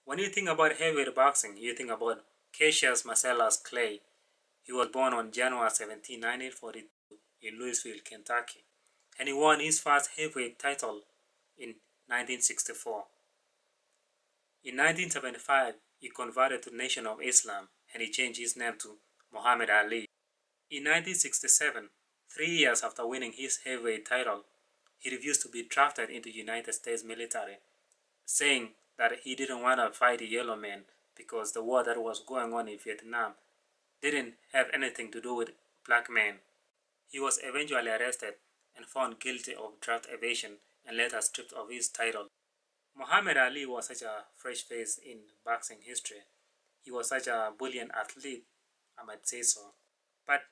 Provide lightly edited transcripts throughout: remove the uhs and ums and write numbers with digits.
When you think about heavyweight boxing, you think about Cassius Marcellus Clay. He was born on January 17, 1942 in Louisville, Kentucky, and he won his first heavyweight title in 1964. In 1975, he converted to the Nation of Islam and he changed his name to Muhammad Ali. In 1967, 3 years after winning his heavyweight title, he refused to be drafted into the United States military, saying that he didn't want to fight the yellow man because the war that was going on in Vietnam didn't have anything to do with black men. He was eventually arrested and found guilty of draft evasion and later stripped of his title. Muhammad Ali was such a fresh face in boxing history. He was such a brilliant athlete, I might say so. But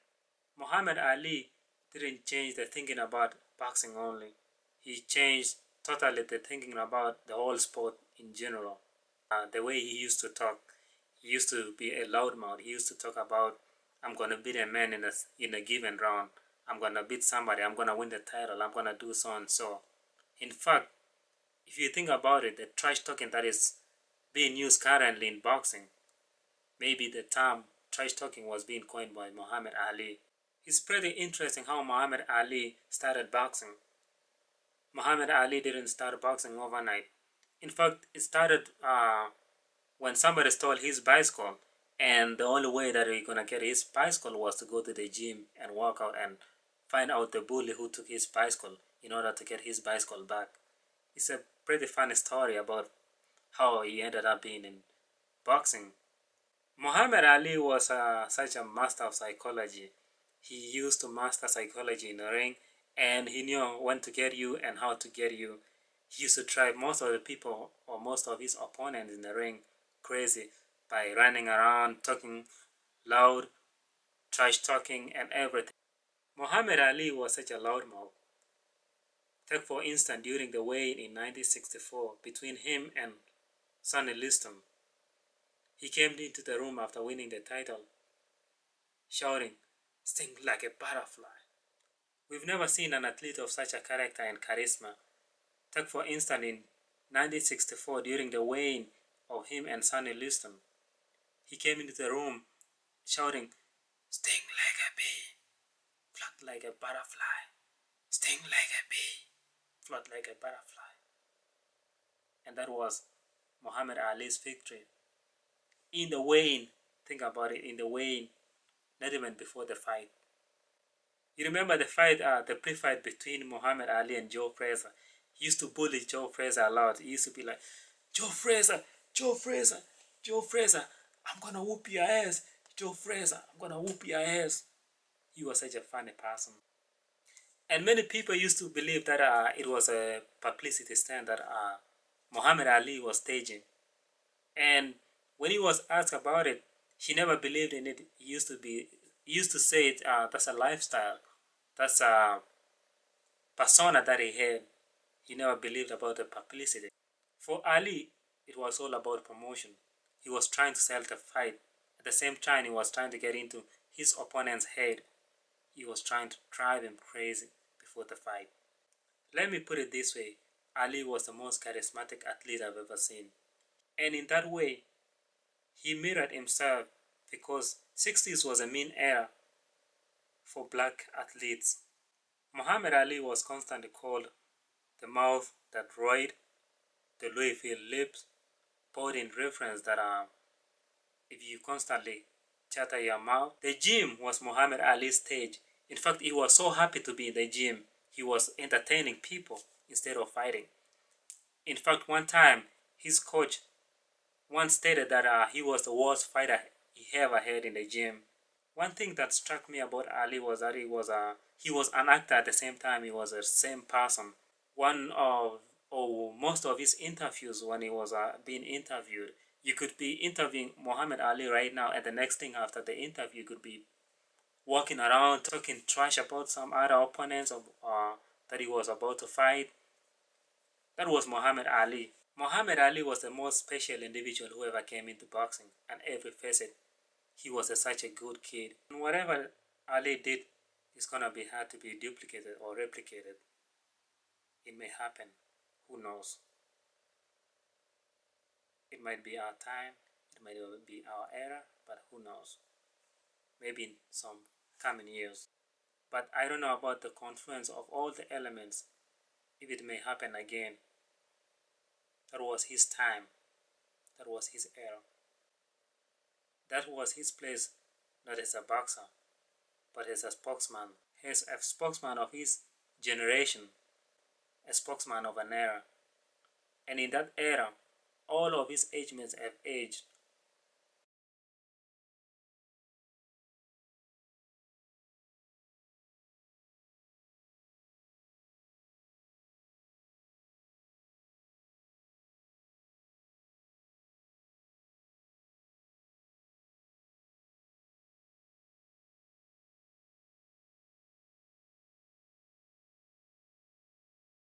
Muhammad Ali didn't change the thinking about boxing only. He changed totally the thinking about the whole sport in general. The way he used to talk, he used to be a loudmouth. He used to talk about, I'm going to beat a man in a given round. I'm going to beat somebody. I'm going to win the title. I'm going to do so and so. In fact, if you think about it, the trash talking that is being used currently in boxing, maybe the term trash talking was being coined by Muhammad Ali. It's pretty interesting how Muhammad Ali started boxing. Muhammad Ali didn't start boxing overnight. In fact, it started when somebody stole his bicycle, and the only way that he's gonna get his bicycle was to go to the gym and work out and find out the bully who took his bicycle in order to get his bicycle back. It's a pretty funny story about how he ended up being in boxing. Muhammad Ali was such a master of psychology. He used to master psychology in the ring, and he knew when to get you and how to get you. He used to drive most of the people or most of his opponents in the ring crazy by running around, talking loud, trash talking, and everything. Muhammad Ali was such a loudmouth. Take for instance during the weigh-in in 1964 between him and Sonny Liston. He came into the room after winning the title, shouting, "Sting like a butterfly." We've never seen an athlete of such a character and charisma. Take for instance in 1964 during the weigh-in of him and Sonny Liston. He came into the room shouting, "Sting like a bee, flutt like a butterfly. Sting like a bee, flutt like a butterfly." And that was Muhammad Ali's victory. In the weigh-in, think about it, in the weigh-in, not even before the fight. You remember the fight, the pre-fight between Muhammad Ali and Joe Frazier. He used to bully Joe Frazier a lot. He used to be like, "Joe Frazier, Joe Frazier, Joe Frazier, I'm gonna whoop your ass. Joe Frazier, I'm gonna whoop your ass." He was such a funny person. And many people used to believe that it was a publicity stunt that Muhammad Ali was staging. And when he was asked about it, he never believed in it. He used to say it, that's a lifestyle. That's a persona that he had. He never believed about the publicity. For Ali, it was all about promotion. He was trying to sell the fight. At the same time, he was trying to get into his opponent's head. He was trying to drive him crazy before the fight. Let me put it this way. Ali was the most charismatic athlete I've ever seen. And in that way, he mirrored himself because 60s was a mean era for black athletes. Muhammad Ali was constantly called the mouth that roared, the Louisville lips, both in reference that if you constantly chatter your mouth. The gym was Muhammad Ali's stage. In fact, he was so happy to be in the gym. He was entertaining people instead of fighting. In fact, one time, his coach once stated that he was the worst fighter he ever had in the gym. One thing that struck me about Ali was that he was an actor at the same time. He was the same person. Most of his interviews when he was being interviewed, you could be interviewing Muhammad Ali right now, and the next thing after the interview could be walking around talking trash about some other opponents that he was about to fight. That was Muhammad Ali. Muhammad Ali was the most special individual who ever came into boxing, and every facet. He was such a good kid. And whatever Ali did is gonna be hard to be duplicated or replicated. It may happen. Who knows? It might be our time, it might be our era, but who knows? Maybe in some coming years. But I don't know about the confluence of all the elements, if it may happen again. That was his time. That was his era. That was his place, not as a boxer, but as a spokesman. As a spokesman of his generation, a spokesman of an era. And in that era, all of his age mates have aged